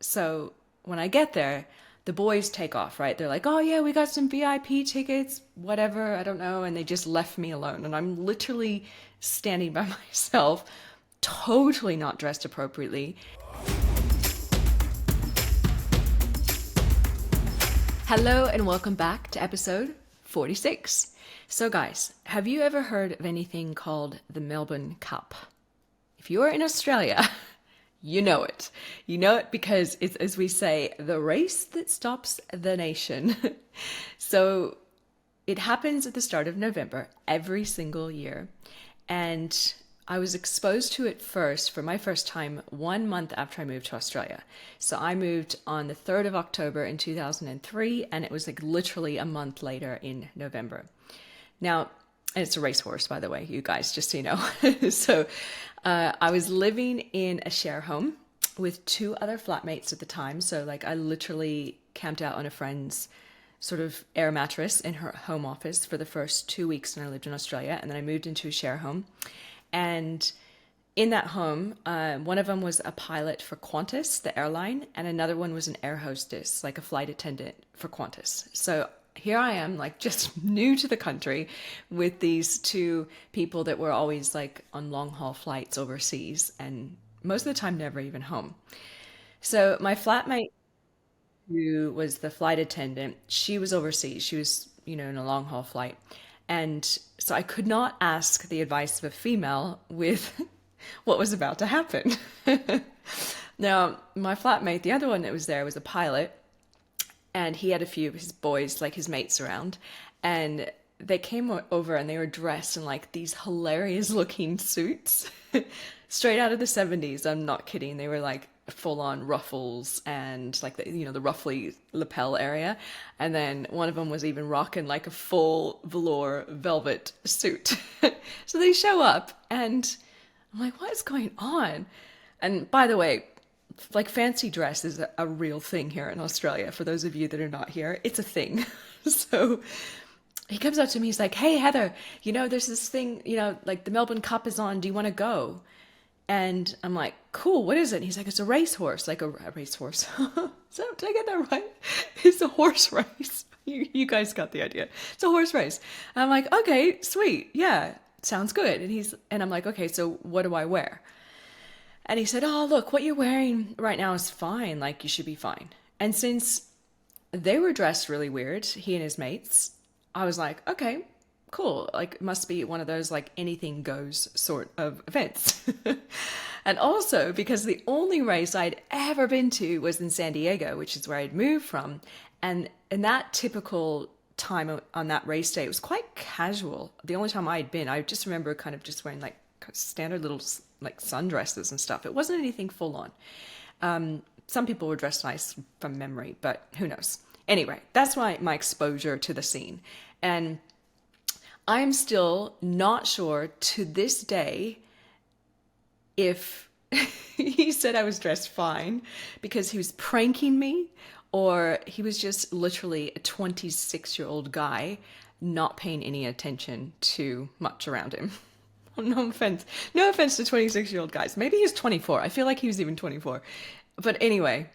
So when I get there, the boys take off, right? They're like, oh yeah, we got some VIP tickets, whatever, I don't know. And they just left me alone. And I'm literally standing by myself, totally not dressed appropriately. Hello, and welcome back to episode 46. So, guys, have you ever heard of anything called the Melbourne Cup? If you're in Australia, you know it. You know it because it's, as we say, the race that stops the nation. So it happens at the start of November every single year. And I was exposed to it first for my first time 1 month after I moved to Australia. So I moved on the 3rd of October in 2003, and it was like literally a month later in November. Now, and it's a racehorse, by the way, you guys, just so you know. So I was living in a share home with two other flatmates at the time. So, like, I literally camped out on a friend's sort of air mattress in her home office for the first 2 weeks when I lived in Australia. And then I moved into a share home. And in that home, one of them was a pilot for Qantas, the airline, and another one was an air hostess, like a flight attendant for Qantas. So here I am, like just new to the country with these two people that were always like on long haul flights overseas and most of the time never even home. So my flatmate, who was the flight attendant, she was overseas. She was, in a long haul flight. And so I could not ask the advice of a female with what was about to happen. Now, my flatmate, the other one that was there, was a pilot, and he had a few of his boys, like his mates around, and they came over and they were dressed in like these hilarious looking suits straight out of the 70s. I'm not kidding. They were like full on ruffles and like the ruffly lapel area, and then one of them was even rocking like a full velour velvet suit. So they show up and I'm like, what is going on? And by the way, like fancy dress is a real thing here in Australia. For those of you that are not here, it's a thing. So he comes up to me, he's like, hey, Heather, there's this thing, like the Melbourne Cup is on. Do you want to go? And I'm like, cool, what is it? And he's like, it's a racehorse, like a racehorse. So did I get that right? It's a horse race. You guys got the idea. It's a horse race. And I'm like, okay, sweet. Yeah, sounds good. And I'm like, okay, so what do I wear? And he said, oh, look, what you're wearing right now is fine. Like, you should be fine. And since they were dressed really weird, he and his mates, I was like, okay, cool. Like, it must be one of those, like, anything goes sort of events. And also, because the only race I'd ever been to was in San Diego, which is where I'd moved from. And in that typical time on that race day, it was quite casual. The only time I'd been, I just remember kind of just wearing, like, standard little like sundresses and stuff. It wasn't anything full on. Some people were dressed nice from memory, but who knows? Anyway, that's my exposure to the scene. And I'm still not sure to this day if he said I was dressed fine because he was pranking me or he was just literally a 26-year-old guy not paying any attention to much around him. No offense. No offense to 26-year-old guys. Maybe he's 24. I feel like he was even 24. But anyway,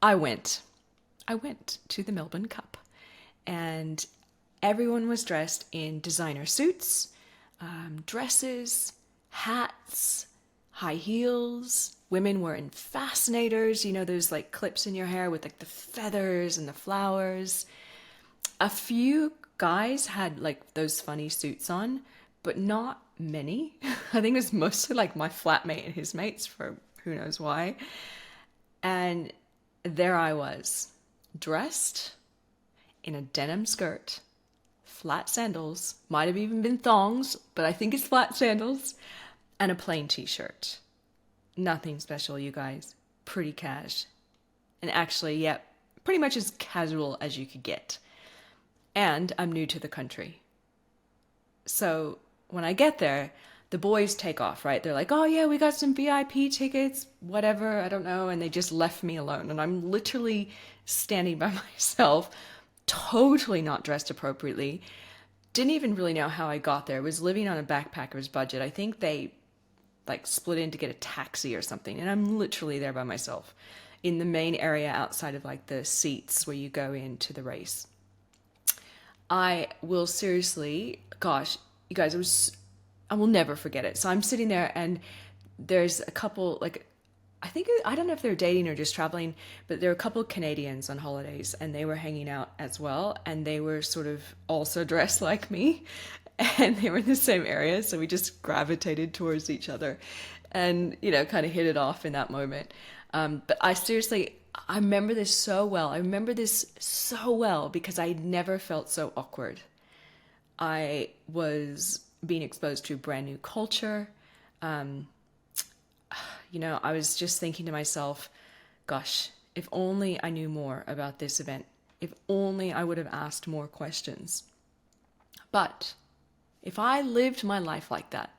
I went. I went to the Melbourne Cup. And everyone was dressed in designer suits, dresses, hats, high heels. Women were in fascinators. Those like clips in your hair with like the feathers and the flowers. A few guys had like those funny suits on, but not many. I think it was mostly like my flatmate and his mates for who knows why. And there I was, dressed in a denim skirt, flat sandals, might have even been thongs, but I think it's flat sandals, and a plain t-shirt. Nothing special, you guys. Pretty cash. And actually, yeah, pretty much as casual as you could get. And I'm new to the country. So when I get there, the boys take off, right? They're like, oh yeah, we got some VIP tickets, whatever, I don't know. And they just left me alone. And I'm literally standing by myself, totally not dressed appropriately. Didn't even really know how I got there. Was living on a backpacker's budget. I think they like split in to get a taxi or something. And I'm literally there by myself in the main area outside of like the seats where you go into the race. I will seriously, gosh, you guys, I will never forget it. So I'm sitting there and there's a couple, like, I don't know if they're dating or just traveling, but there were a couple of Canadians on holidays and they were hanging out as well. And they were sort of also dressed like me and they were in the same area. So we just gravitated towards each other and, kind of hit it off in that moment. But I remember this so well. I remember this so well because I never felt so awkward. I was being exposed to a brand new culture. I was just thinking to myself, gosh, if only I knew more about this event. If only I would have asked more questions. But if I lived my life like that,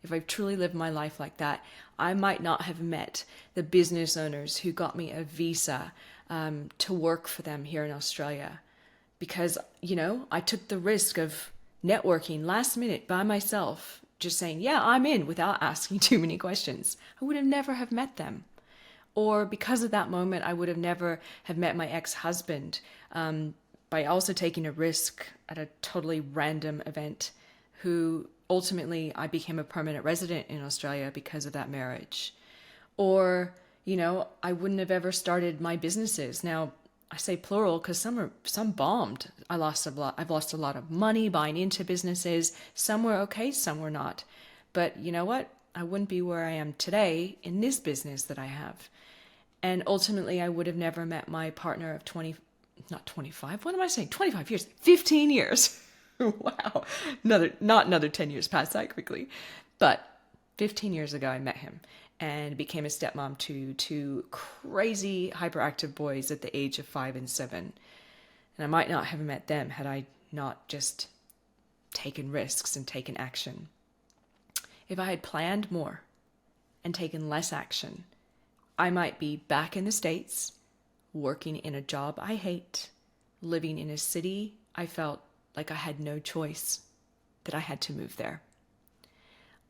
if I truly lived my life like that, I might not have met the business owners who got me a visa to work for them here in Australia. Because, I took the risk of networking last minute by myself, just saying, yeah, I'm in without asking too many questions. I would have never have met them. Or because of that moment, I would have never have met my ex-husband by also taking a risk at a totally random event, who ultimately I became a permanent resident in Australia because of that marriage. Or, I wouldn't have ever started my businesses. Now, I say plural because some bombed. I've lost a lot of money buying into businesses. Some were okay, some were not. But you know what? I wouldn't be where I am today in this business that I have. And ultimately, I would have never met my partner of 25 years, 15 years. Wow. Not another 10 years passed that quickly. But 15 years ago, I met him and became a stepmom to two crazy hyperactive boys at the age of 5 and 7. And I might not have met them had I not just taken risks and taken action. If I had planned more and taken less action, I might be back in the States, working in a job I hate, living in a city I felt like I had no choice, that I had to move there.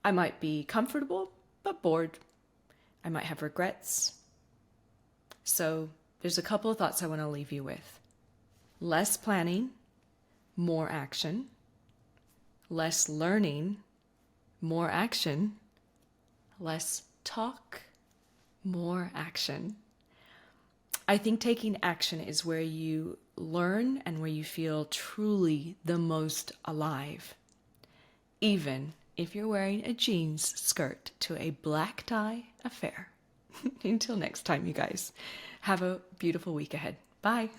I might be comfortable, but bored. I might have regrets. So there's a couple of thoughts I want to leave you with. Less planning, more action. Less learning, more action. Less talk, more action. I think taking action is where you learn and where you feel truly the most alive. Even if you're wearing a jeans skirt to a black tie affair. Until next time, you guys. Have a beautiful week ahead. Bye.